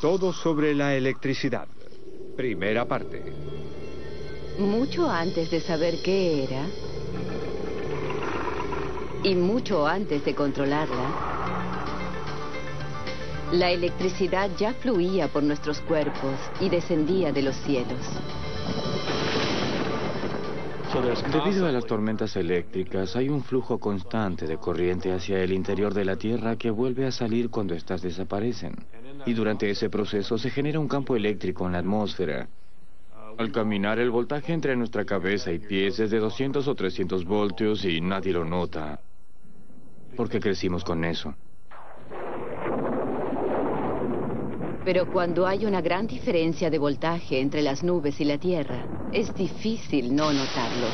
Todo sobre la electricidad. Primera parte. Mucho antes de saber qué era, y mucho antes de controlarla, la electricidad ya fluía por nuestros cuerpos y descendía de los cielos. Debido a las tormentas eléctricas, hay un flujo constante de corriente hacia el interior de la Tierra que vuelve a salir cuando éstas desaparecen. Y durante ese proceso se genera un campo eléctrico en la atmósfera. Al caminar, el voltaje entre nuestra cabeza y pies es de 200 o 300 voltios y nadie lo nota, porque crecimos con eso. Pero cuando hay una gran diferencia de voltaje entre las nubes y la Tierra, es difícil no notarlo.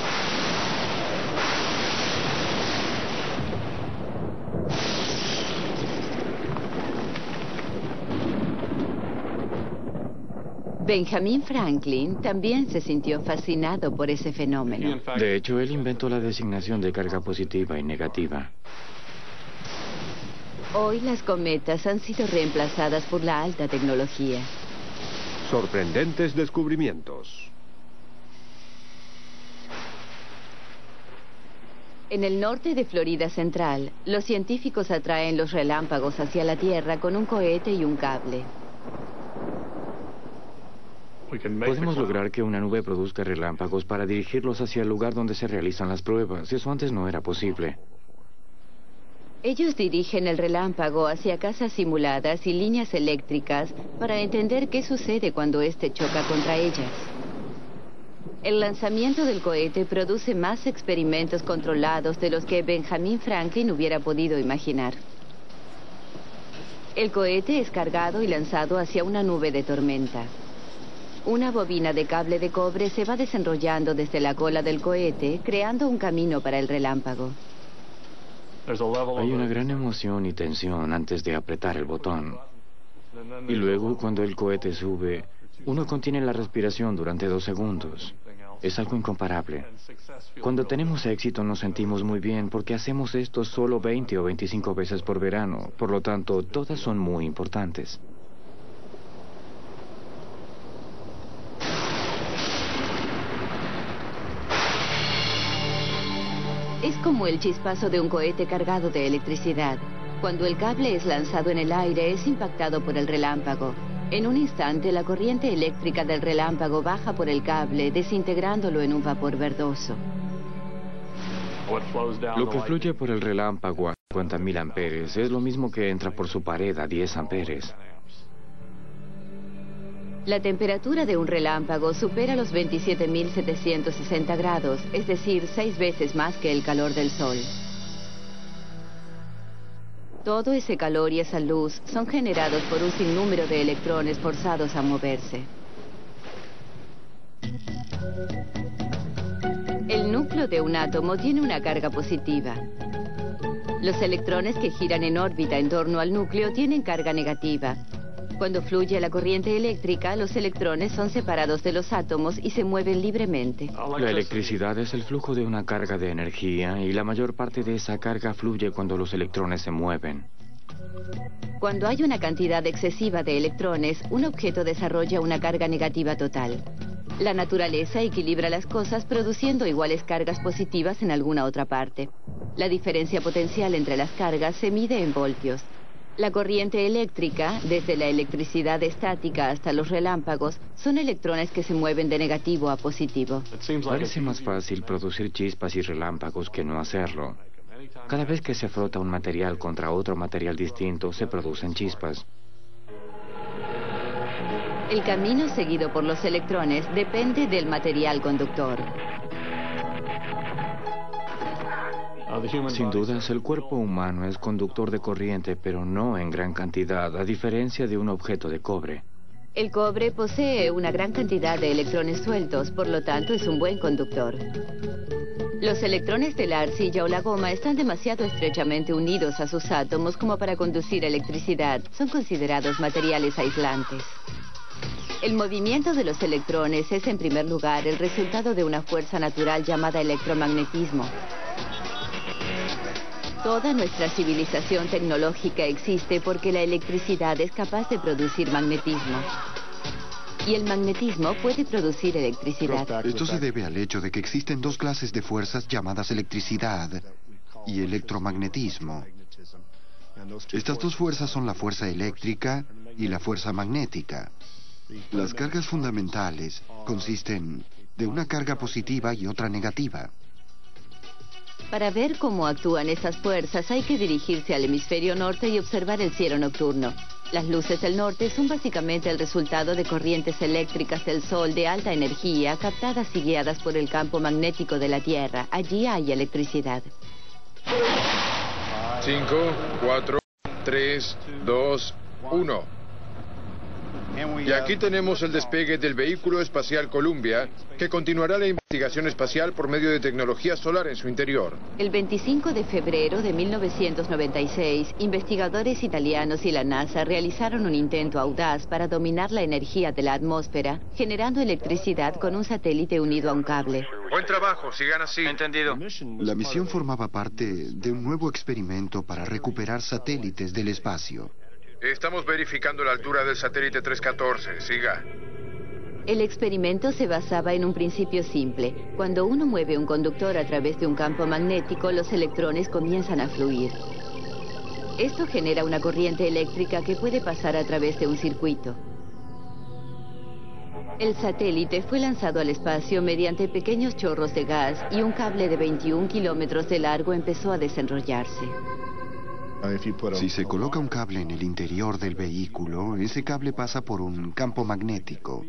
Benjamin Franklin también se sintió fascinado por ese fenómeno. De hecho, él inventó la designación de carga positiva y negativa. Hoy las cometas han sido reemplazadas por la alta tecnología. Sorprendentes descubrimientos. En el norte de Florida Central, los científicos atraen los relámpagos hacia la Tierra con un cohete y un cable. Podemos lograr que una nube produzca relámpagos para dirigirlos hacia el lugar donde se realizan las pruebas. Eso antes no era posible. Ellos dirigen el relámpago hacia casas simuladas y líneas eléctricas para entender qué sucede cuando éste choca contra ellas. El lanzamiento del cohete produce más experimentos controlados de los que Benjamin Franklin hubiera podido imaginar. El cohete es cargado y lanzado hacia una nube de tormenta. Una bobina de cable de cobre se va desenrollando desde la cola del cohete, creando un camino para el relámpago. Hay una gran emoción y tensión antes de apretar el botón. Y luego, cuando el cohete sube, uno contiene la respiración durante 2 segundos. Es algo incomparable. Cuando tenemos éxito nos sentimos muy bien porque hacemos esto solo 20 o 25 veces por verano. Por lo tanto, todas son muy importantes. Es como el chispazo de un cohete cargado de electricidad. Cuando el cable es lanzado en el aire, es impactado por el relámpago. En un instante, la corriente eléctrica del relámpago baja por el cable, desintegrándolo en un vapor verdoso. Lo que fluye por el relámpago a 50.000 amperes es lo mismo que entra por su pared a 10 amperes. La temperatura de un relámpago supera los 27.760 grados, es decir, 6 veces más que el calor del Sol. Todo ese calor y esa luz son generados por un sinnúmero de electrones forzados a moverse. El núcleo de un átomo tiene una carga positiva. Los electrones que giran en órbita en torno al núcleo tienen carga negativa. Cuando fluye la corriente eléctrica, los electrones son separados de los átomos y se mueven libremente. La electricidad es el flujo de una carga de energía y la mayor parte de esa carga fluye cuando los electrones se mueven. Cuando hay una cantidad excesiva de electrones, un objeto desarrolla una carga negativa total. La naturaleza equilibra las cosas produciendo iguales cargas positivas en alguna otra parte. La diferencia potencial entre las cargas se mide en voltios. La corriente eléctrica, desde la electricidad estática hasta los relámpagos, son electrones que se mueven de negativo a positivo. Parece más fácil producir chispas y relámpagos que no hacerlo. Cada vez que se frota un material contra otro material distinto, se producen chispas. El camino seguido por los electrones depende del material conductor. Sin dudas, el cuerpo humano es conductor de corriente, pero no en gran cantidad, a diferencia de un objeto de cobre. El cobre posee una gran cantidad de electrones sueltos, por lo tanto es un buen conductor. Los electrones de la arcilla o la goma están demasiado estrechamente unidos a sus átomos como para conducir electricidad. Son considerados materiales aislantes. El movimiento de los electrones es, en primer lugar, el resultado de una fuerza natural llamada electromagnetismo. Toda nuestra civilización tecnológica existe porque la electricidad es capaz de producir magnetismo. Y el magnetismo puede producir electricidad. Esto se debe al hecho de que existen dos clases de fuerzas llamadas electricidad y electromagnetismo. Estas dos fuerzas son la fuerza eléctrica y la fuerza magnética. Las cargas fundamentales consisten de una carga positiva y otra negativa. Para ver cómo actúan estas fuerzas hay que dirigirse al hemisferio norte y observar el cielo nocturno. Las luces del norte son básicamente el resultado de corrientes eléctricas del Sol de alta energía captadas y guiadas por el campo magnético de la Tierra. Allí hay electricidad. 5, 4, 3, 2, 1. Y aquí tenemos el despegue del vehículo espacial Columbia, que continuará la investigación espacial por medio de tecnología solar en su interior. El 25 de febrero de 1996, investigadores italianos y la NASA realizaron un intento audaz para dominar la energía de la atmósfera, generando electricidad con un satélite unido a un cable. Buen trabajo, sigan así. Entendido. La misión formaba parte de un nuevo experimento para recuperar satélites del espacio. Estamos verificando la altura del satélite 314. Siga. El experimento se basaba en un principio simple. Cuando uno mueve un conductor a través de un campo magnético, los electrones comienzan a fluir. Esto genera una corriente eléctrica que puede pasar a través de un circuito. El satélite fue lanzado al espacio mediante pequeños chorros de gas y un cable de 21 kilómetros de largo empezó a desenrollarse. Si se coloca un cable en el interior del vehículo, ese cable pasa por un campo magnético.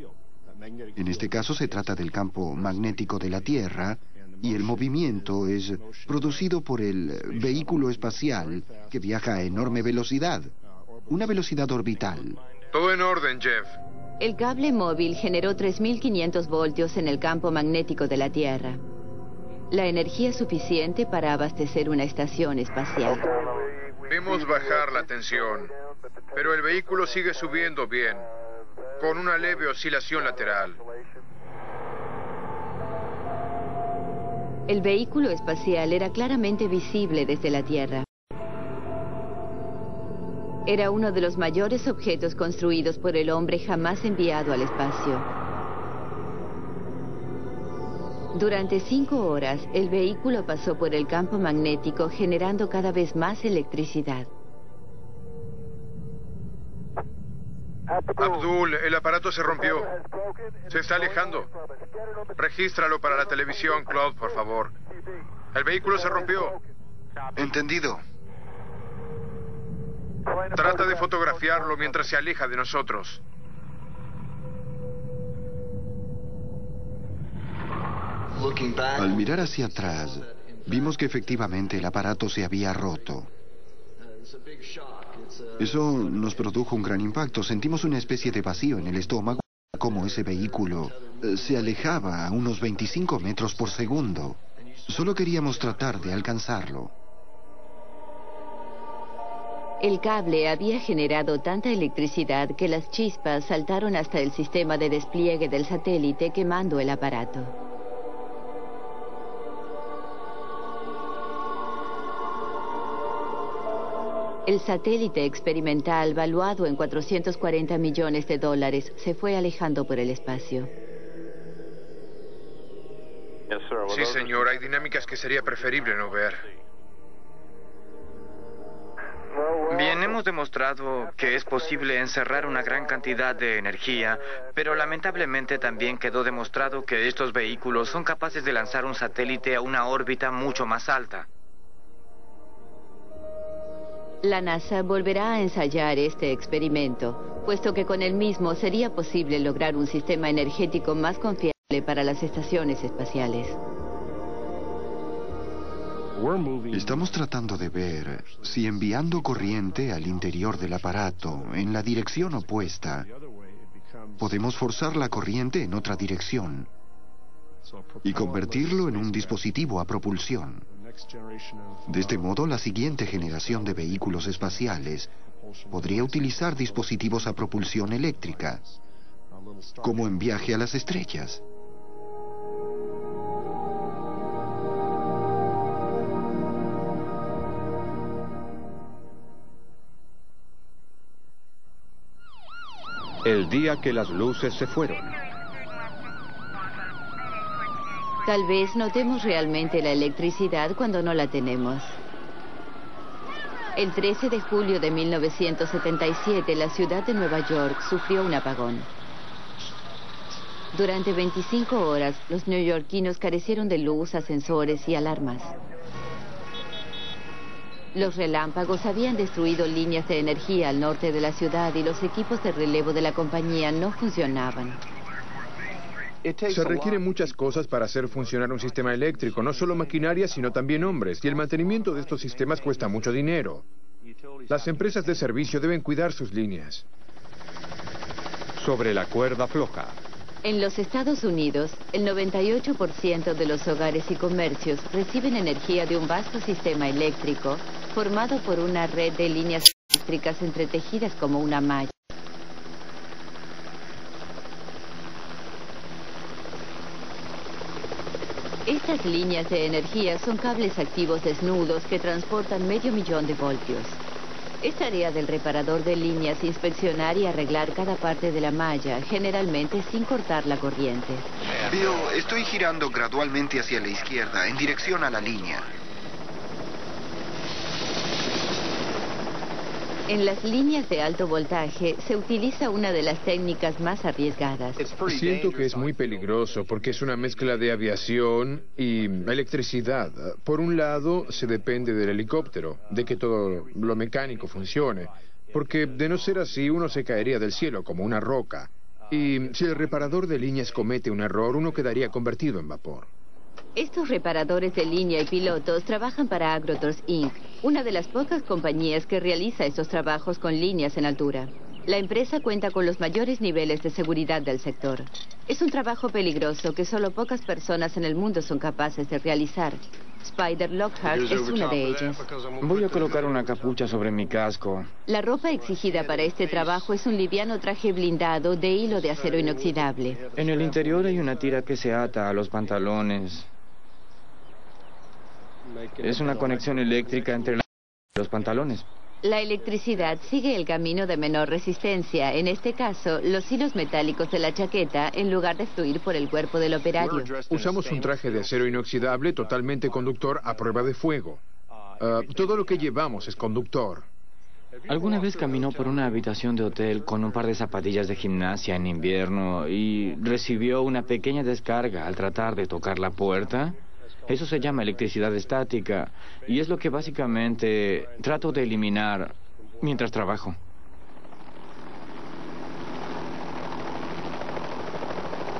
En este caso se trata del campo magnético de la Tierra y el movimiento es producido por el vehículo espacial que viaja a enorme velocidad, una velocidad orbital. Todo en orden, Jeff. El cable móvil generó 3.500 voltios en el campo magnético de la Tierra. La energía suficiente para abastecer una estación espacial. Vimos bajar la tensión, pero el vehículo sigue subiendo bien, con una leve oscilación lateral. El vehículo espacial era claramente visible desde la Tierra. Era uno de los mayores objetos construidos por el hombre jamás enviado al espacio. Durante 5 horas, el vehículo pasó por el campo magnético generando cada vez más electricidad. Abdul, el aparato se rompió. Se está alejando. Regístralo para la televisión, Claude, por favor. El vehículo se rompió. ¿Entendido? Trata de fotografiarlo mientras se aleja de nosotros. Al mirar hacia atrás, vimos que efectivamente el aparato se había roto. Eso nos produjo un gran impacto. Sentimos una especie de vacío en el estómago, como ese vehículo se alejaba a unos 25 metros por segundo. Solo queríamos tratar de alcanzarlo. El cable había generado tanta electricidad que las chispas saltaron hasta el sistema de despliegue del satélite, quemando el aparato. El satélite experimental, valuado en $440 millones, se fue alejando por el espacio. Sí, señor, hay dinámicas que sería preferible no ver. Bien, hemos demostrado que es posible encerrar una gran cantidad de energía, pero lamentablemente también quedó demostrado que estos vehículos son capaces de lanzar un satélite a una órbita mucho más alta. La NASA volverá a ensayar este experimento, puesto que con el mismo sería posible lograr un sistema energético más confiable para las estaciones espaciales. Estamos tratando de ver si enviando corriente al interior del aparato en la dirección opuesta, podemos forzar la corriente en otra dirección y convertirlo en un dispositivo a propulsión. De este modo, la siguiente generación de vehículos espaciales podría utilizar dispositivos a propulsión eléctrica, como en Viaje a las Estrellas. El día que las luces se fueron. Tal vez notemos realmente la electricidad cuando no la tenemos. El 13 de julio de 1977, la ciudad de Nueva York sufrió un apagón. Durante 25 horas, los neoyorquinos carecieron de luz, ascensores y alarmas. Los relámpagos habían destruido líneas de energía al norte de la ciudad y los equipos de relevo de la compañía no funcionaban. Se requieren muchas cosas para hacer funcionar un sistema eléctrico, no solo maquinaria, sino también hombres, y el mantenimiento de estos sistemas cuesta mucho dinero. Las empresas de servicio deben cuidar sus líneas. Sobre la cuerda floja. En los Estados Unidos, el 98% de los hogares y comercios reciben energía de un vasto sistema eléctrico formado por una red de líneas eléctricas entretejidas como una malla. Estas líneas de energía son cables activos desnudos que transportan 500.000 de voltios. Es tarea del reparador de líneas inspeccionar y arreglar cada parte de la malla, generalmente sin cortar la corriente. Bill, estoy girando gradualmente hacia la izquierda, en dirección a la línea. En las líneas de alto voltaje se utiliza una de las técnicas más arriesgadas. Siento que es muy peligroso porque es una mezcla de aviación y electricidad. Por un lado, se depende del helicóptero, de que todo lo mecánico funcione, porque de no ser así uno se caería del cielo como una roca. Y si el reparador de líneas comete un error, uno quedaría convertido en vapor. Estos reparadores de línea y pilotos trabajan para Agrotors Inc., una de las pocas compañías que realiza estos trabajos con líneas en altura. La empresa cuenta con los mayores niveles de seguridad del sector. Es un trabajo peligroso que solo pocas personas en el mundo son capaces de realizar. Spider Lockhart es una de ellas. Voy a colocar una capucha sobre mi casco. La ropa exigida para este trabajo es un liviano traje blindado de hilo de acero inoxidable. En el interior hay una tira que se ata a los pantalones. Es una conexión eléctrica entre los pantalones. La electricidad sigue el camino de menor resistencia, en este caso, los hilos metálicos de la chaqueta, en lugar de fluir por el cuerpo del operario. Usamos un traje de acero inoxidable totalmente conductor a prueba de fuego. Todo lo que llevamos es conductor. ¿Alguna vez caminó por una habitación de hotel con un par de zapatillas de gimnasia en invierno y recibió una pequeña descarga al tratar de tocar la puerta? Eso se llama electricidad estática y es lo que básicamente trato de eliminar mientras trabajo.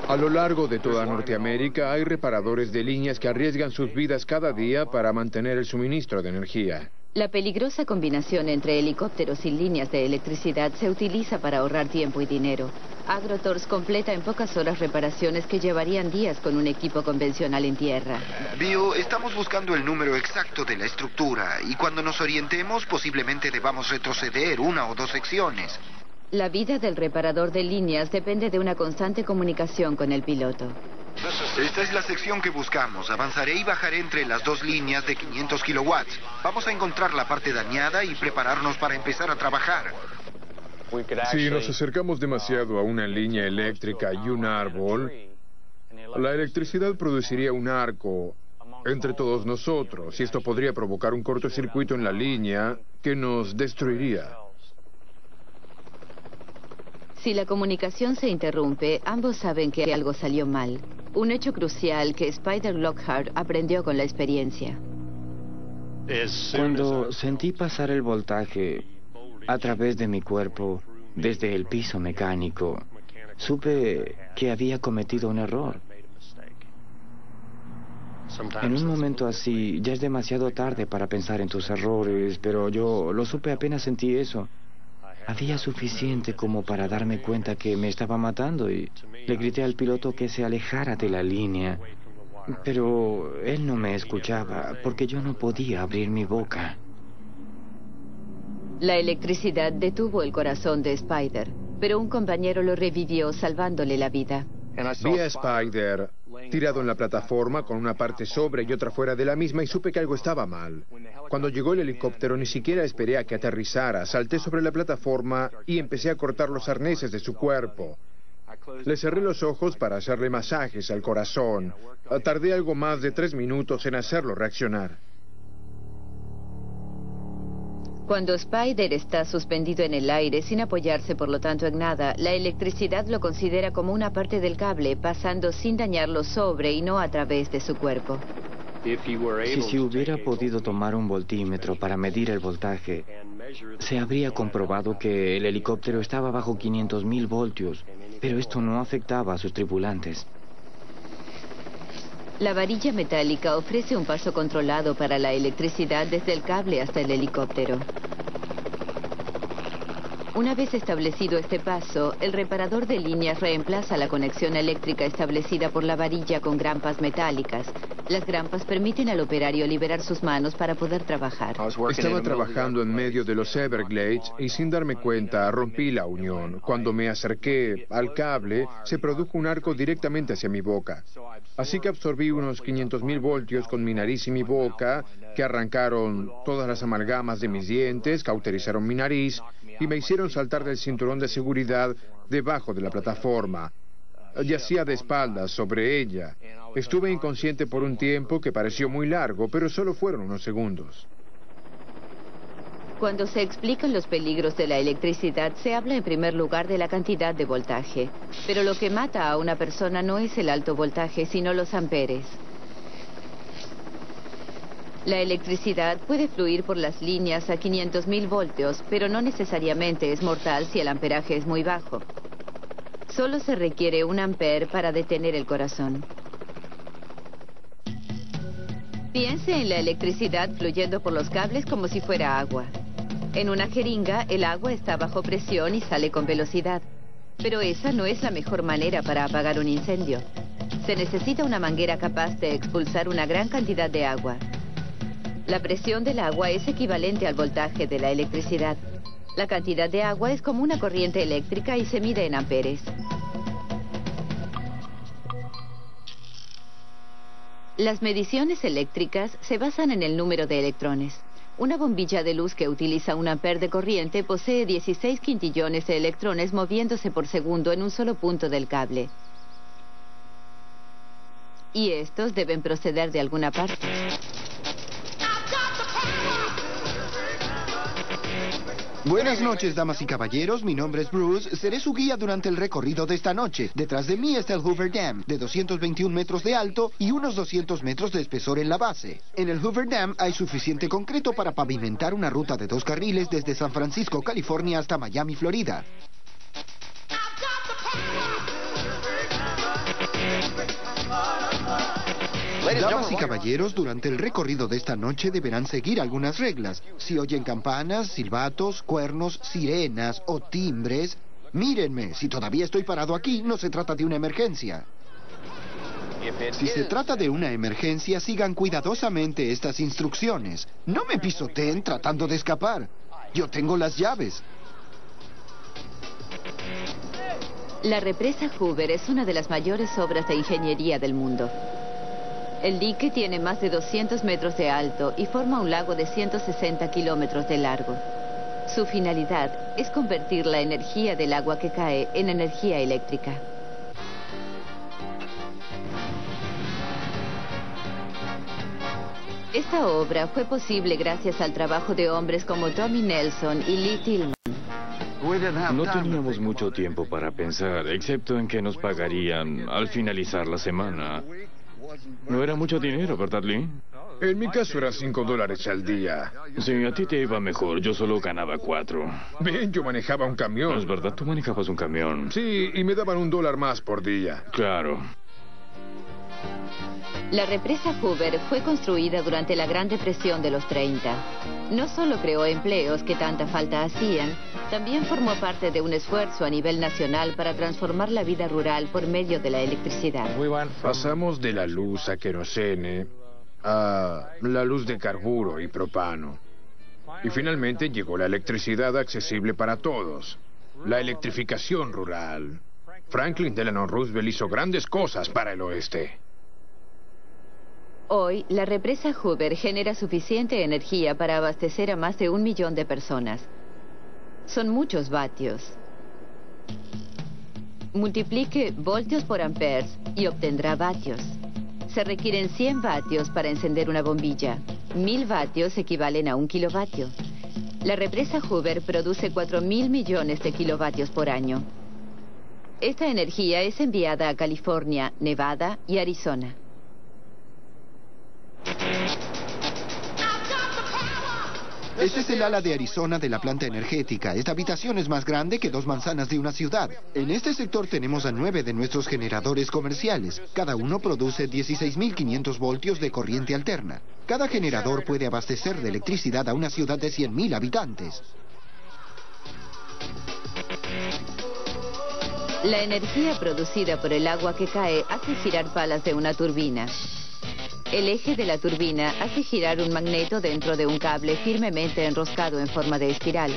A lo largo de toda Norteamérica hay reparadores de líneas que arriesgan sus vidas cada día para mantener el suministro de energía. La peligrosa combinación entre helicópteros y líneas de electricidad se utiliza para ahorrar tiempo y dinero. Agrotors completa en pocas horas reparaciones que llevarían días con un equipo convencional en tierra. Bill, estamos buscando el número exacto de la estructura y cuando nos orientemos posiblemente debamos retroceder 1 o 2 secciones. La vida del reparador de líneas depende de una constante comunicación con el piloto. Esta es la sección que buscamos. Avanzaré y bajaré entre las 2 líneas de 500 kilowatts. Vamos a encontrar la parte dañada y prepararnos para empezar a trabajar. Si nos acercamos demasiado a una línea eléctrica y un árbol, la electricidad produciría un arco entre todos nosotros y esto podría provocar un cortocircuito en la línea que nos destruiría. Si la comunicación se interrumpe, ambos saben que algo salió mal. Un hecho crucial que Spider Lockhart aprendió con la experiencia. Cuando sentí pasar el voltaje a través de mi cuerpo desde el piso mecánico, supe que había cometido un error. En un momento así, ya es demasiado tarde para pensar en tus errores, pero yo lo supe apenas sentí eso. Había suficiente como para darme cuenta que me estaba matando y le grité al piloto que se alejara de la línea. Pero él no me escuchaba porque yo no podía abrir mi boca. La electricidad detuvo el corazón de Spider, pero un compañero lo revivió salvándole la vida. Vi a Spider tirado en la plataforma con una parte sobre y otra fuera de la misma y supe que algo estaba mal. Cuando llegó el helicóptero ni siquiera esperé a que aterrizara, salté sobre la plataforma y empecé a cortar los arneses de su cuerpo. Le cerré los ojos para hacerle masajes al corazón. Tardé algo más de 3 minutos en hacerlo reaccionar. Cuando Spider está suspendido en el aire sin apoyarse por lo tanto en nada, la electricidad lo considera como una parte del cable, pasando sin dañarlo sobre y no a través de su cuerpo. Si se hubiera podido tomar un voltímetro para medir el voltaje, se habría comprobado que el helicóptero estaba bajo 500.000 voltios, pero esto no afectaba a sus tripulantes. La varilla metálica ofrece un paso controlado para la electricidad desde el cable hasta el helicóptero. Una vez establecido este paso, el reparador de líneas reemplaza la conexión eléctrica establecida por la varilla con grampas metálicas. Las grampas permiten al operario liberar sus manos para poder trabajar. Estaba trabajando en medio de los Everglades y sin darme cuenta rompí la unión. Cuando me acerqué al cable, se produjo un arco directamente hacia mi boca. Así que absorbí unos 500.000 voltios con mi nariz y mi boca, que arrancaron todas las amalgamas de mis dientes, cauterizaron mi nariz y me hicieron saltar del cinturón de seguridad debajo de la plataforma. Yacía de espaldas sobre ella. Estuve inconsciente por un tiempo que pareció muy largo, pero solo fueron unos segundos. Cuando se explican los peligros de la electricidad, se habla en primer lugar de la cantidad de voltaje. Pero lo que mata a una persona no es el alto voltaje, sino los amperes. La electricidad puede fluir por las líneas a 500.000 voltios, pero no necesariamente es mortal si el amperaje es muy bajo. Solo se requiere 1 ampere para detener el corazón. Piense en la electricidad fluyendo por los cables como si fuera agua. En una jeringa, el agua está bajo presión y sale con velocidad. Pero esa no es la mejor manera para apagar un incendio. Se necesita una manguera capaz de expulsar una gran cantidad de agua. La presión del agua es equivalente al voltaje de la electricidad. La cantidad de agua es como una corriente eléctrica y se mide en amperes. Las mediciones eléctricas se basan en el número de electrones. Una bombilla de luz que utiliza 1 ampere de corriente posee 16 quintillones de electrones moviéndose por segundo en un solo punto del cable. Y estos deben proceder de alguna parte. Buenas noches, damas y caballeros. Mi nombre es Bruce. Seré su guía durante el recorrido de esta noche. Detrás de mí está el Hoover Dam, de 221 metros de alto y unos 200 metros de espesor en la base. En el Hoover Dam hay suficiente concreto para pavimentar una ruta de 2 carriles desde San Francisco, California, hasta Miami, Florida. Damas y caballeros, durante el recorrido de esta noche deberán seguir algunas reglas. Si oyen campanas, silbatos, cuernos, sirenas o timbres, mírenme. Si todavía estoy parado aquí, no se trata de una emergencia. Si se trata de una emergencia, sigan cuidadosamente estas instrucciones. No me pisoteen tratando de escapar. Yo tengo las llaves. La represa Hoover es una de las mayores obras de ingeniería del mundo. El dique tiene más de 200 metros de alto y forma un lago de 160 kilómetros de largo. Su finalidad es convertir la energía del agua que cae en energía eléctrica. Esta obra fue posible gracias al trabajo de hombres como Tommy Nelson y Lee Tillman. No teníamos mucho tiempo para pensar, excepto en que nos pagarían al finalizar la semana. No era mucho dinero, ¿verdad, Lee? En mi caso era $5 al día. Sí, a ti te iba mejor. Yo solo ganaba 4. Bien, yo manejaba un camión. No es verdad, tú manejabas un camión. Sí, y me daban $1 más por día. Claro. La represa Hoover fue construida durante la Gran Depresión de los 30. No solo creó empleos que tanta falta hacían, también formó parte de un esfuerzo a nivel nacional para transformar la vida rural por medio de la electricidad. Pasamos de la luz a querosene a la luz de carburo y propano. Y finalmente llegó la electricidad accesible para todos. La electrificación rural. Franklin Delano Roosevelt hizo grandes cosas para el oeste. Hoy, la represa Hoover genera suficiente energía para abastecer a más de 1 millón de personas. Son muchos vatios. Multiplique voltios por amperes y obtendrá vatios. Se requieren 100 vatios para encender una bombilla. 1000 vatios equivalen a 1 kilovatio. La represa Hoover produce 4.000 millones de kilovatios por año. Esta energía es enviada a California, Nevada y Arizona. Este es el ala de Arizona de la planta energética. Esta habitación es más grande que 2 manzanas de una ciudad. En este sector tenemos a 9 de nuestros generadores comerciales. Cada uno produce 16.500 voltios de corriente alterna. Cada generador puede abastecer de electricidad a una ciudad de 100.000 habitantes. La energía producida por el agua que cae hace girar palas de una turbina. El eje de la turbina hace girar un magneto dentro de un cable firmemente enroscado en forma de espiral.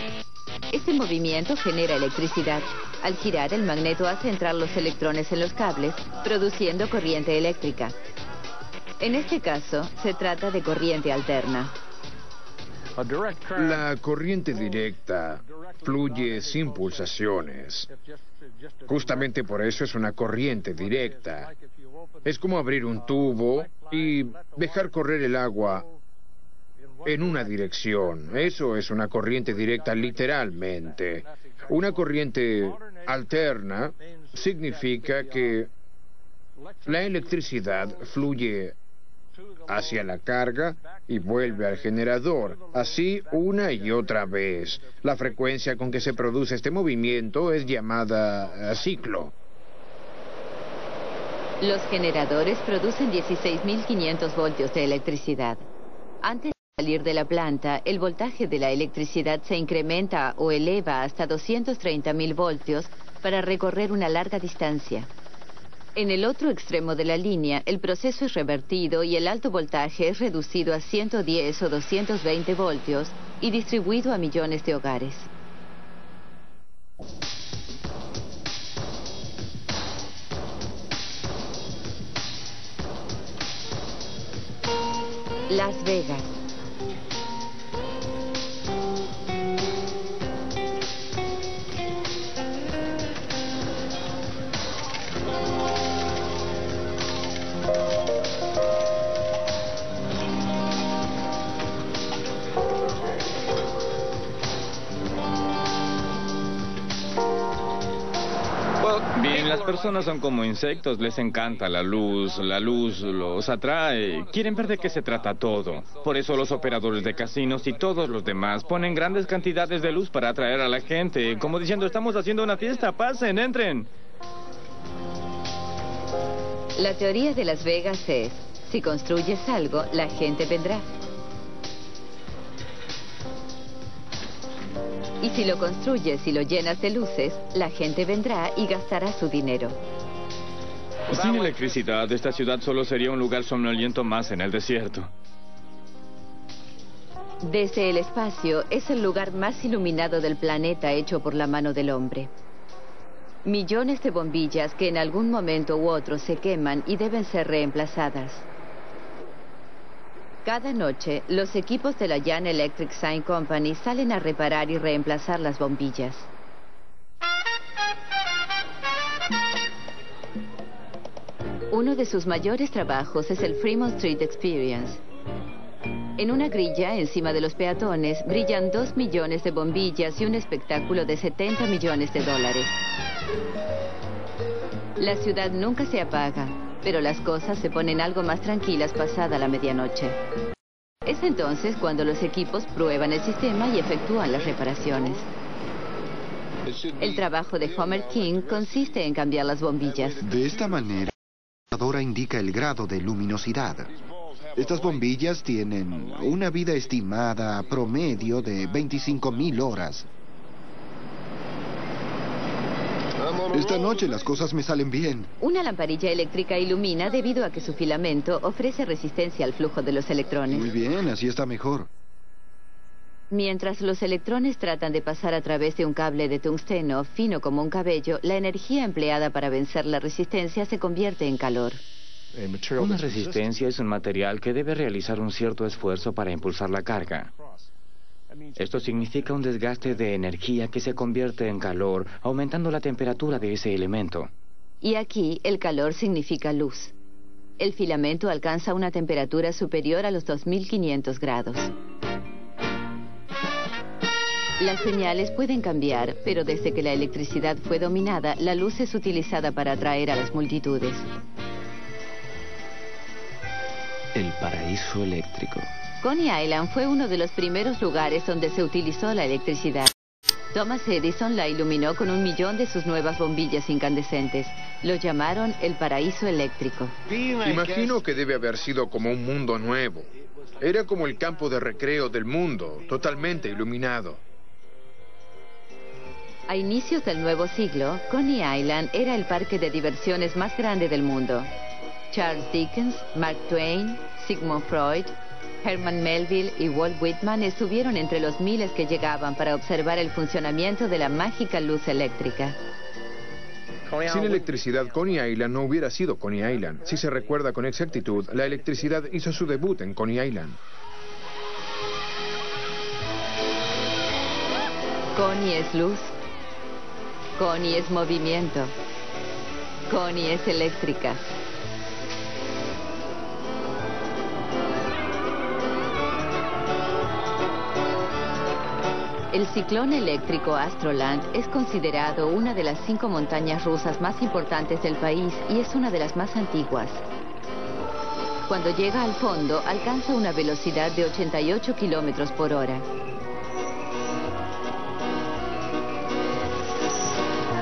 Este movimiento genera electricidad. Al girar, el magneto hace entrar los electrones en los cables, produciendo corriente eléctrica. En este caso, se trata de corriente alterna. La corriente directa fluye sin pulsaciones. Justamente por eso es una corriente directa. Es como abrir un tubo y dejar correr el agua en una dirección. Eso es una corriente directa literalmente. Una corriente alterna significa que la electricidad fluye hacia la carga y vuelve al generador, así una y otra vez. La frecuencia con que se produce este movimiento es llamada ciclo. Los generadores producen 16.500 voltios de electricidad. Antes de salir de la planta, el voltaje de la electricidad se incrementa o eleva hasta 230.000 voltios para recorrer una larga distancia. En el otro extremo de la línea, el proceso es revertido y el alto voltaje es reducido a 110 o 220 voltios y distribuido a millones de hogares. Las Vegas. Bien, las personas son como insectos, les encanta la luz los atrae, quieren ver de qué se trata todo. Por eso los operadores de casinos y todos los demás ponen grandes cantidades de luz para atraer a la gente, como diciendo, estamos haciendo una fiesta, pasen, entren. La teoría de Las Vegas es, si construyes algo, la gente vendrá. Y si lo construyes y lo llenas de luces, la gente vendrá y gastará su dinero. Sin electricidad, esta ciudad solo sería un lugar somnoliento más en el desierto. Desde el espacio, es el lugar más iluminado del planeta hecho por la mano del hombre. Millones de bombillas que en algún momento u otro se queman y deben ser reemplazadas. Cada noche, los equipos de la Young Electric Sign Company salen a reparar y reemplazar las bombillas. Uno de sus mayores trabajos es el Fremont Street Experience. En una grilla, encima de los peatones, brillan 2 millones de bombillas y un espectáculo de 70 millones de dólares. La ciudad nunca se apaga, pero las cosas se ponen algo más tranquilas pasada la medianoche. Es entonces cuando los equipos prueban el sistema y efectúan las reparaciones. El trabajo de Homer King consiste en cambiar las bombillas. De esta manera, la computadora indica el grado de luminosidad. Estas bombillas tienen una vida estimada promedio de 25.000 horas. Esta noche las cosas me salen bien. Una lamparilla eléctrica ilumina debido a que su filamento ofrece resistencia al flujo de los electrones. Muy bien, así está mejor. Mientras los electrones tratan de pasar a través de un cable de tungsteno fino como un cabello, la energía empleada para vencer la resistencia se convierte en calor. Una resistencia es un material que debe realizar un cierto esfuerzo para impulsar la carga. Esto significa un desgaste de energía que se convierte en calor, aumentando la temperatura de ese elemento. Y aquí el calor significa luz. El filamento alcanza una temperatura superior a los 2500 grados. Las señales pueden cambiar, pero desde que la electricidad fue dominada, la luz es utilizada para atraer a las multitudes. El paraíso eléctrico. Coney Island fue uno de los primeros lugares donde se utilizó la electricidad. Thomas Edison la iluminó con 1 millón de sus nuevas bombillas incandescentes. Lo llamaron el paraíso eléctrico. Imagino que debe haber sido como un mundo nuevo. Era como el campo de recreo del mundo, totalmente iluminado. A inicios del nuevo siglo, Coney Island era el parque de diversiones más grande del mundo. Charles Dickens, Mark Twain, Sigmund Freud, Herman Melville y Walt Whitman estuvieron entre los miles que llegaban para observar el funcionamiento de la mágica luz eléctrica. Sin electricidad, Coney Island no hubiera sido Coney Island. Si se recuerda con exactitud, la electricidad hizo su debut en Coney Island. Coney es luz. Coney es movimiento. Coney es eléctrica. El ciclón eléctrico Astroland es considerado una de las 5 montañas rusas más importantes del país y es una de las más antiguas. Cuando llega al fondo, alcanza una velocidad de 88 kilómetros por hora.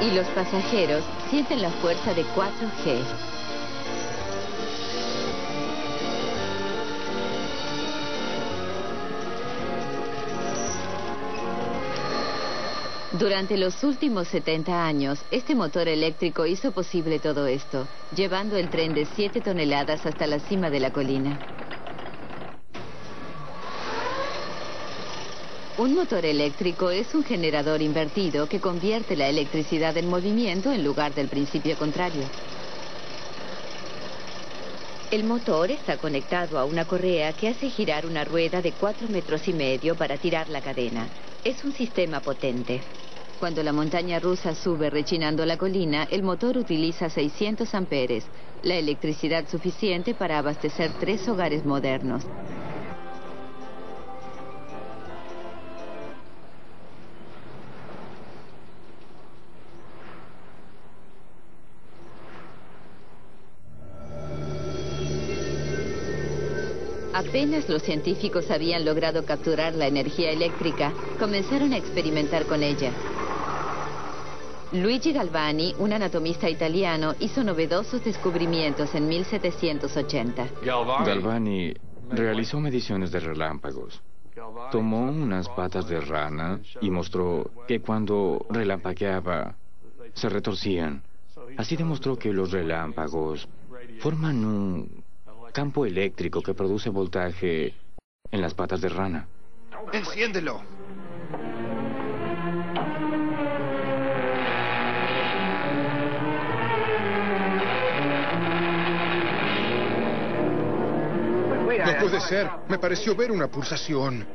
Y los pasajeros sienten la fuerza de 4G. Durante los últimos 70 años, este motor eléctrico hizo posible todo esto, llevando el tren de 7 toneladas hasta la cima de la colina. Un motor eléctrico es un generador invertido que convierte la electricidad en movimiento en lugar del principio contrario. El motor está conectado a una correa que hace girar una rueda de 4,5 metros para tirar la cadena. Es un sistema potente. Cuando la montaña rusa sube rechinando la colina, el motor utiliza 600 amperes, la electricidad suficiente para abastecer 3 hogares modernos. Apenas los científicos habían logrado capturar la energía eléctrica, comenzaron a experimentar con ella. Luigi Galvani, un anatomista italiano, hizo novedosos descubrimientos en 1780. Galvani realizó mediciones de relámpagos. Tomó unas patas de rana y mostró que cuando relampagueaba se retorcían. Así demostró que los relámpagos forman un campo eléctrico que produce voltaje en las patas de rana. ¡Enciéndelo! No puede ser. Me pareció ver una pulsación.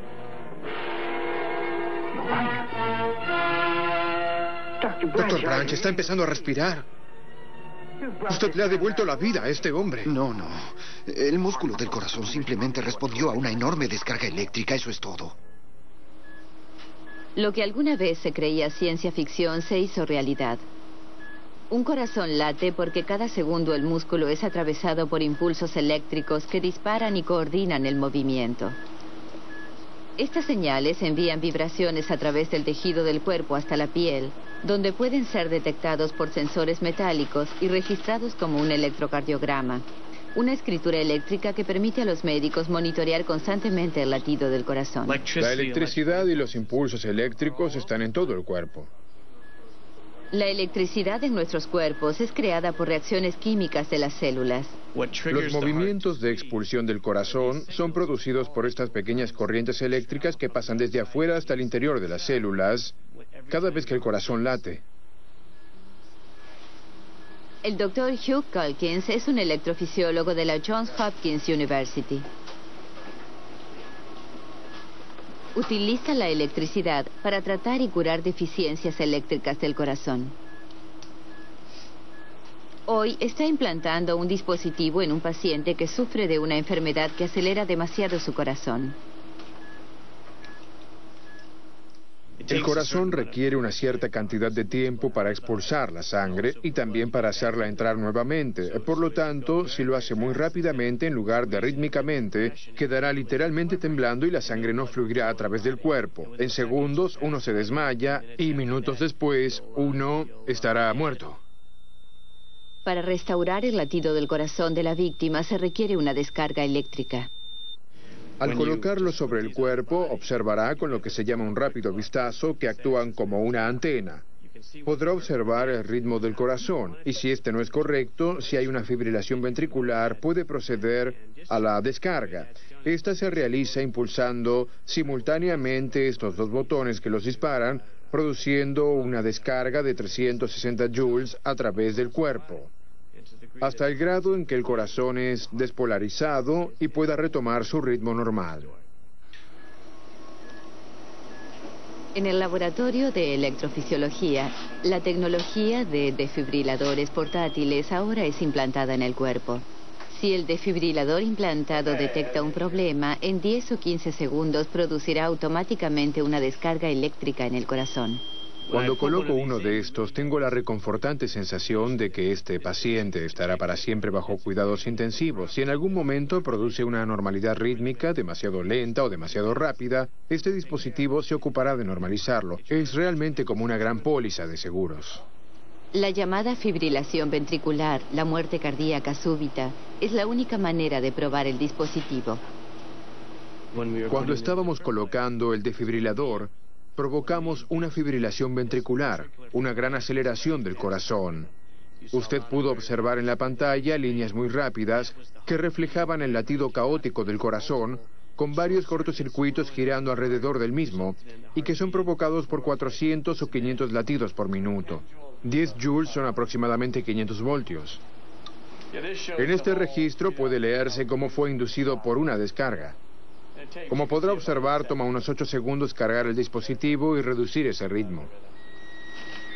Dr. Branch está empezando a respirar. Usted le ha devuelto la vida a este hombre. No. El músculo del corazón simplemente respondió a una enorme descarga eléctrica, eso es todo. Lo que alguna vez se creía ciencia ficción se hizo realidad. Un corazón late porque cada segundo el músculo es atravesado por impulsos eléctricos que disparan y coordinan el movimiento. Estas señales envían vibraciones a través del tejido del cuerpo hasta la piel, donde pueden ser detectados por sensores metálicos y registrados como un electrocardiograma, una escritura eléctrica que permite a los médicos monitorear constantemente el latido del corazón. La electricidad y los impulsos eléctricos están en todo el cuerpo. La electricidad en nuestros cuerpos es creada por reacciones químicas de las células. Los movimientos de expulsión del corazón son producidos por estas pequeñas corrientes eléctricas que pasan desde afuera hasta el interior de las células cada vez que el corazón late. El Dr. Hugh Calkins es un electrofisiólogo de la Johns Hopkins University. Utiliza la electricidad para tratar y curar deficiencias eléctricas del corazón. Hoy está implantando un dispositivo en un paciente que sufre de una enfermedad que acelera demasiado su corazón. El corazón requiere una cierta cantidad de tiempo para expulsar la sangre y también para hacerla entrar nuevamente. Por lo tanto, si lo hace muy rápidamente en lugar de rítmicamente, quedará literalmente temblando y la sangre no fluirá a través del cuerpo. En segundos uno se desmaya y minutos después uno estará muerto. Para restaurar el latido del corazón de la víctima se requiere una descarga eléctrica. Al colocarlo sobre el cuerpo, observará con lo que se llama un rápido vistazo que actúan como una antena. Podrá observar el ritmo del corazón y si este no es correcto, si hay una fibrilación ventricular, puede proceder a la descarga. Esta se realiza impulsando simultáneamente estos dos botones que los disparan, produciendo una descarga de 360 joules a través del cuerpo, hasta el grado en que el corazón es despolarizado y pueda retomar su ritmo normal. En el laboratorio de electrofisiología, la tecnología de desfibriladores portátiles ahora es implantada en el cuerpo. Si el desfibrilador implantado detecta un problema, en 10 o 15 segundos producirá automáticamente una descarga eléctrica en el corazón. Cuando coloco uno de estos, tengo la reconfortante sensación de que este paciente estará para siempre bajo cuidados intensivos. Si en algún momento produce una anormalidad rítmica demasiado lenta o demasiado rápida, este dispositivo se ocupará de normalizarlo. Es realmente como una gran póliza de seguros. La llamada fibrilación ventricular, la muerte cardíaca súbita, es la única manera de probar el dispositivo. Cuando estábamos colocando el desfibrilador, provocamos una fibrilación ventricular, una gran aceleración del corazón. Usted pudo observar en la pantalla líneas muy rápidas que reflejaban el latido caótico del corazón, con varios cortocircuitos girando alrededor del mismo, y que son provocados por 400 o 500 latidos por minuto. 10 joules son aproximadamente 500 voltios. En este registro puede leerse cómo fue inducido por una descarga. Como podrá observar, toma unos 8 segundos cargar el dispositivo y reducir ese ritmo.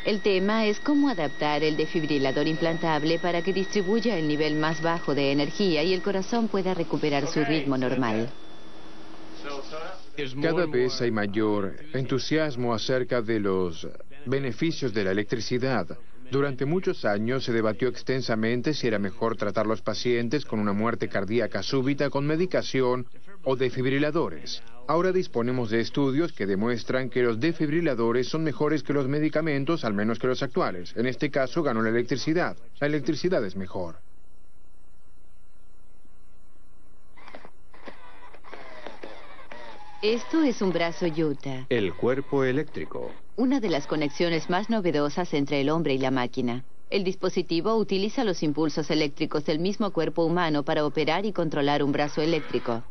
El tema es cómo adaptar el desfibrilador implantable para que distribuya el nivel más bajo de energía y el corazón pueda recuperar su ritmo normal. Cada vez hay mayor entusiasmo acerca de los beneficios de la electricidad. Durante muchos años se debatió extensamente si era mejor tratar a los pacientes con una muerte cardíaca súbita con medicación o desfibriladores. Ahora disponemos de estudios que demuestran que los desfibriladores son mejores que los medicamentos, al menos que los actuales. En este caso ganó la electricidad. La electricidad es mejor. Esto es un brazo Utah. El cuerpo eléctrico. Una de las conexiones más novedosas entre el hombre y la máquina. El dispositivo utiliza los impulsos eléctricos del mismo cuerpo humano para operar y controlar un brazo eléctrico.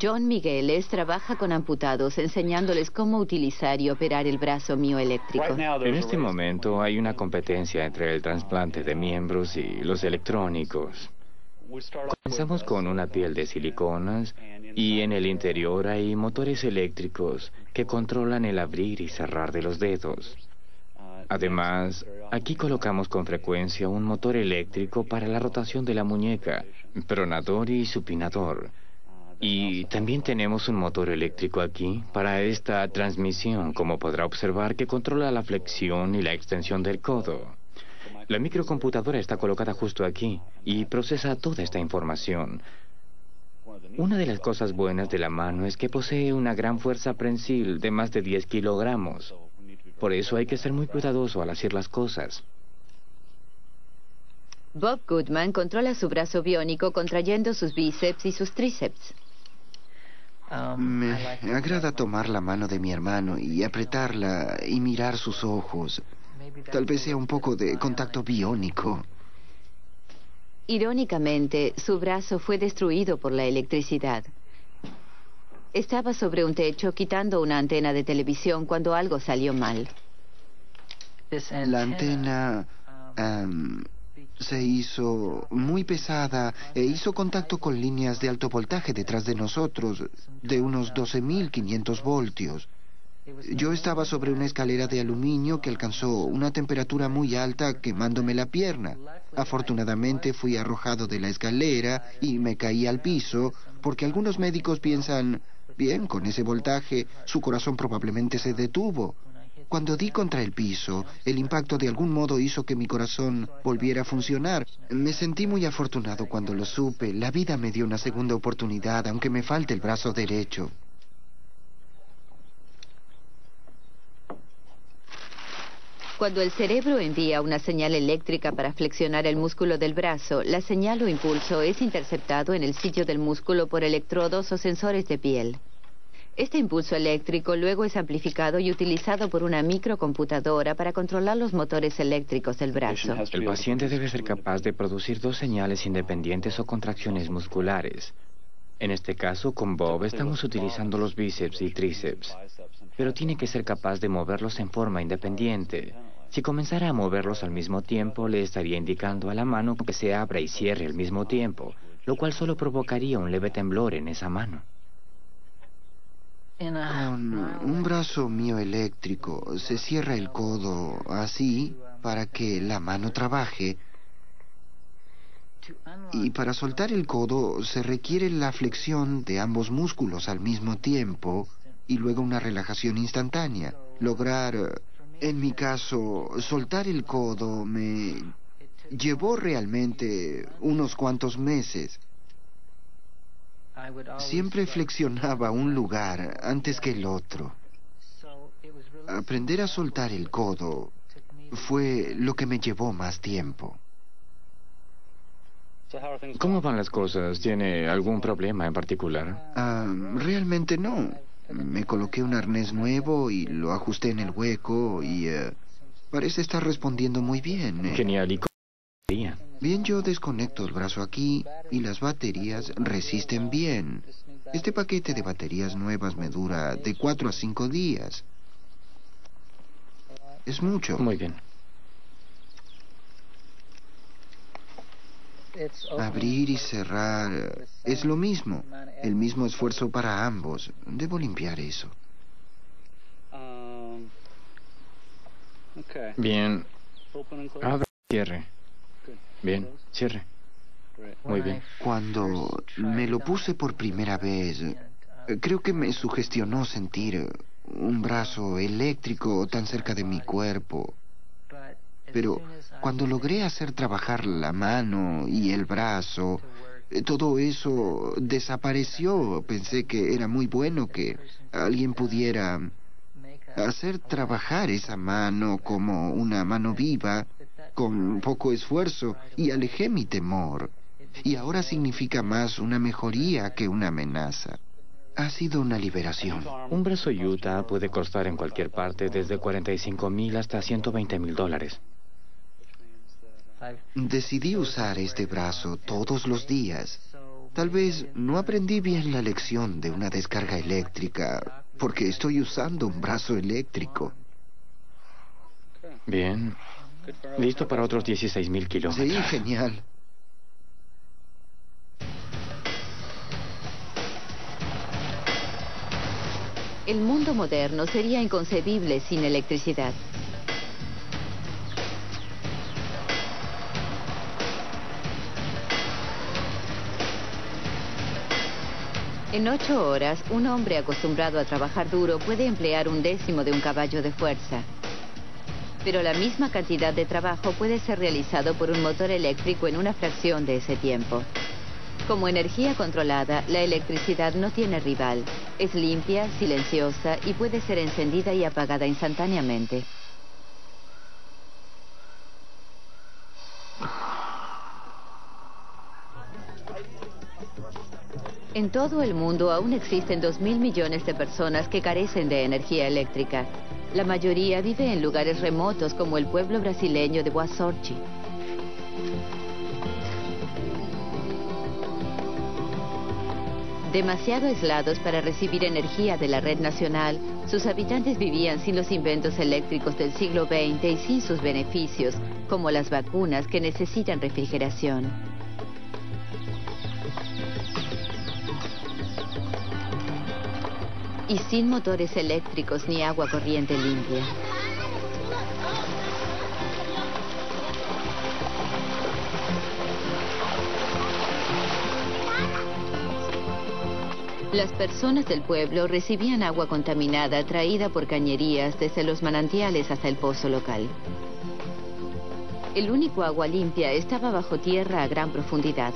John Migueles trabaja con amputados enseñándoles cómo utilizar y operar el brazo mioeléctrico. En este momento hay una competencia entre el trasplante de miembros y los electrónicos. Comenzamos con una piel de siliconas y en el interior hay motores eléctricos que controlan el abrir y cerrar de los dedos. Además, aquí colocamos con frecuencia un motor eléctrico para la rotación de la muñeca, pronador y supinador. Y también tenemos un motor eléctrico aquí para esta transmisión, como podrá observar, que controla la flexión y la extensión del codo. La microcomputadora está colocada justo aquí y procesa toda esta información. Una de las cosas buenas de la mano es que posee una gran fuerza prensil de más de 10 kilogramos. Por eso hay que ser muy cuidadoso al hacer las cosas. Bob Goodman controla su brazo biónico contrayendo sus bíceps y sus tríceps. Me agrada tomar la mano de mi hermano y apretarla y mirar sus ojos. Tal vez sea un poco de contacto biónico. Irónicamente, su brazo fue destruido por la electricidad. Estaba sobre un techo quitando una antena de televisión cuando algo salió mal. La antena se hizo muy pesada e hizo contacto con líneas de alto voltaje detrás de nosotros, de unos 12.500 voltios. Yo estaba sobre una escalera de aluminio que alcanzó una temperatura muy alta quemándome la pierna. Afortunadamente fui arrojado de la escalera y me caí al piso porque algunos médicos piensan, bien, con ese voltaje su corazón probablemente se detuvo. Cuando di contra el piso, el impacto de algún modo hizo que mi corazón volviera a funcionar. Me sentí muy afortunado cuando lo supe. La vida me dio una segunda oportunidad, aunque me falte el brazo derecho. Cuando el cerebro envía una señal eléctrica para flexionar el músculo del brazo, la señal o impulso es interceptado en el sitio del músculo por electrodos o sensores de piel. Este impulso eléctrico luego es amplificado y utilizado por una microcomputadora para controlar los motores eléctricos del brazo. El paciente debe ser capaz de producir dos señales independientes o contracciones musculares. En este caso, con Bob, estamos utilizando los bíceps y tríceps, pero tiene que ser capaz de moverlos en forma independiente. Si comenzara a moverlos al mismo tiempo, le estaría indicando a la mano que se abra y cierre al mismo tiempo, lo cual solo provocaría un leve temblor en esa mano. Con un brazo mío eléctrico se cierra el codo así para que la mano trabaje. Y para soltar el codo se requiere la flexión de ambos músculos al mismo tiempo y luego una relajación instantánea. Lograr, en mi caso, soltar el codo me llevó realmente unos cuantos meses. Siempre flexionaba un lugar antes que el otro. Aprender a soltar el codo fue lo que me llevó más tiempo. ¿Cómo van las cosas? ¿Tiene algún problema en particular? Realmente no. Me coloqué un arnés nuevo y lo ajusté en el hueco y parece estar respondiendo muy bien. Genial. ¿Y cómo sería? Bien, yo desconecto el brazo aquí y las baterías resisten bien. Este paquete de baterías nuevas me dura de 4 a 5 días. Es mucho. Muy bien. Abrir y cerrar es lo mismo. El mismo esfuerzo para ambos. Debo limpiar eso. Bien. Abra y cierre. Bien, cierre. Muy bien. Cuando me lo puse por primera vez, creo que me sugestionó sentir un brazo eléctrico tan cerca de mi cuerpo. Pero cuando logré hacer trabajar la mano y el brazo, todo eso desapareció. Pensé que era muy bueno que alguien pudiera hacer trabajar esa mano como una mano viva, con poco esfuerzo, y alejé mi temor. Y ahora significa más una mejoría que una amenaza. Ha sido una liberación. Un brazo Utah puede costar en cualquier parte desde $45,000 hasta $120,000. Decidí usar este brazo todos los días. Tal vez no aprendí bien la lección de una descarga eléctrica, porque estoy usando un brazo eléctrico. Bien. Listo para otros 16,000 kilómetros. Sí, genial. El mundo moderno sería inconcebible sin electricidad. En 8 horas, un hombre acostumbrado a trabajar duro puede emplear 1/10 de un caballo de fuerza. Pero la misma cantidad de trabajo puede ser realizado por un motor eléctrico en una fracción de ese tiempo. Como energía controlada, la electricidad no tiene rival. Es limpia, silenciosa y puede ser encendida y apagada instantáneamente. En todo el mundo aún existen 2.000 millones de personas que carecen de energía eléctrica. La mayoría vive en lugares remotos como el pueblo brasileño de Boa Sorte. Demasiado aislados para recibir energía de la red nacional, sus habitantes vivían sin los inventos eléctricos del siglo XX y sin sus beneficios, como las vacunas que necesitan refrigeración. Y sin motores eléctricos ni agua corriente limpia. Las personas del pueblo recibían agua contaminada traída por cañerías desde los manantiales hasta el pozo local. El único agua limpia estaba bajo tierra a gran profundidad.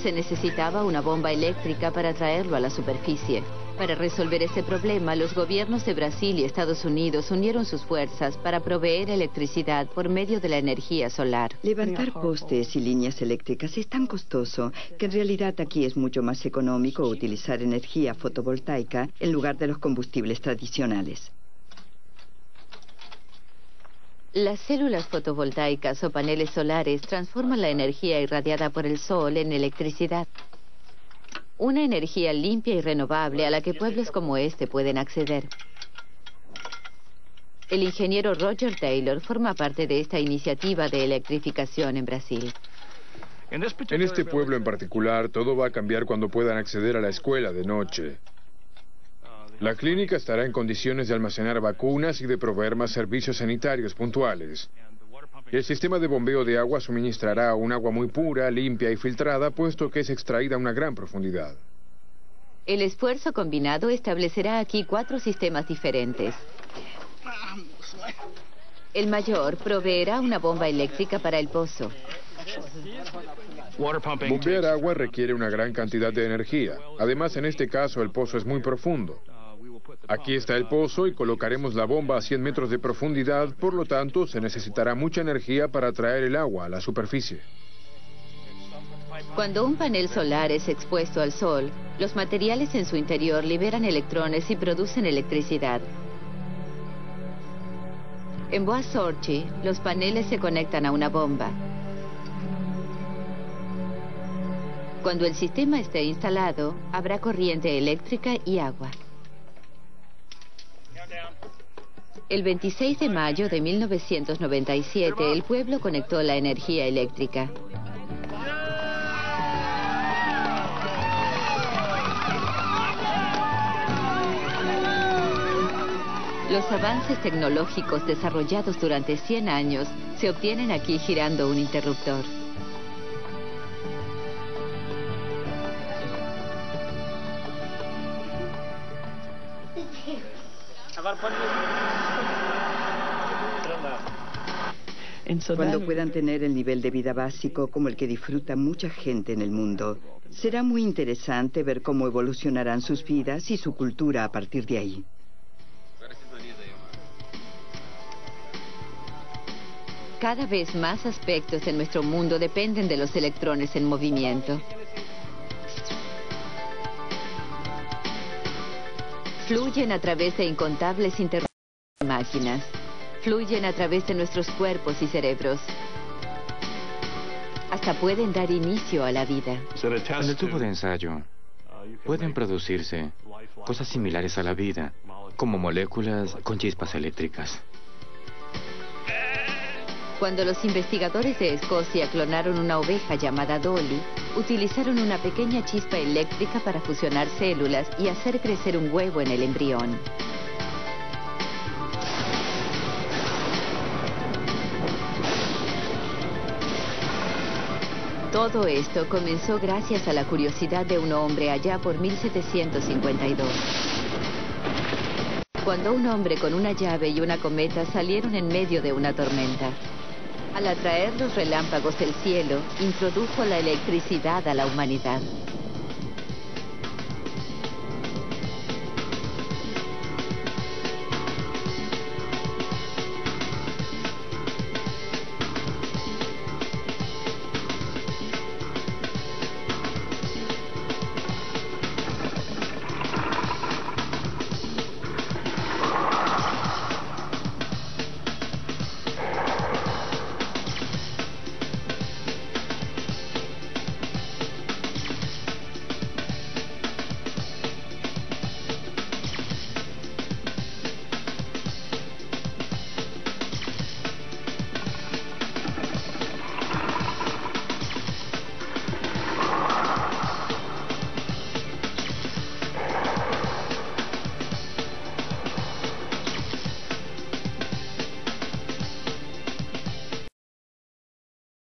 Se necesitaba una bomba eléctrica para traerlo a la superficie. Para resolver ese problema, los gobiernos de Brasil y Estados Unidos unieron sus fuerzas para proveer electricidad por medio de la energía solar. Levantar postes y líneas eléctricas es tan costoso que en realidad aquí es mucho más económico utilizar energía fotovoltaica en lugar de los combustibles tradicionales. Las células fotovoltaicas o paneles solares transforman la energía irradiada por el sol en electricidad. Una energía limpia y renovable a la que pueblos como este pueden acceder. El ingeniero Roger Taylor forma parte de esta iniciativa de electrificación en Brasil. En este pueblo en particular, todo va a cambiar cuando puedan acceder a la escuela de noche. La clínica estará en condiciones de almacenar vacunas y de proveer más servicios sanitarios puntuales. El sistema de bombeo de agua suministrará un agua muy pura, limpia y filtrada, puesto que es extraída a una gran profundidad. El esfuerzo combinado establecerá aquí 4 sistemas diferentes. El mayor proveerá una bomba eléctrica para el pozo. Bombear agua requiere una gran cantidad de energía. Además, en este caso, el pozo es muy profundo. Aquí está el pozo y colocaremos la bomba a 100 metros de profundidad, por lo tanto, se necesitará mucha energía para traer el agua a la superficie. Cuando un panel solar es expuesto al sol, los materiales en su interior liberan electrones y producen electricidad. En Boa Sorte, los paneles se conectan a una bomba. Cuando el sistema esté instalado, habrá corriente eléctrica y agua. El 26 de mayo de 1997, el pueblo conectó la energía eléctrica. Los avances tecnológicos desarrollados durante 100 años se obtienen aquí girando un interruptor. Cuando puedan tener el nivel de vida básico como el que disfruta mucha gente en el mundo, será muy interesante ver cómo evolucionarán sus vidas y su cultura a partir de ahí. Cada vez más aspectos de nuestro mundo dependen de los electrones en movimiento. Fluyen a través de incontables interruptores de máquinas. Fluyen a través de nuestros cuerpos y cerebros. Hasta pueden dar inicio a la vida. En el tubo de ensayo pueden producirse cosas similares a la vida, como moléculas con chispas eléctricas. Cuando los investigadores de Escocia clonaron una oveja llamada Dolly, utilizaron una pequeña chispa eléctrica para fusionar células y hacer crecer un huevo en el embrión. Todo esto comenzó gracias a la curiosidad de un hombre allá por 1752. Cuando un hombre con una llave y una cometa salieron en medio de una tormenta. Al atraer los relámpagos del cielo, introdujo la electricidad a la humanidad.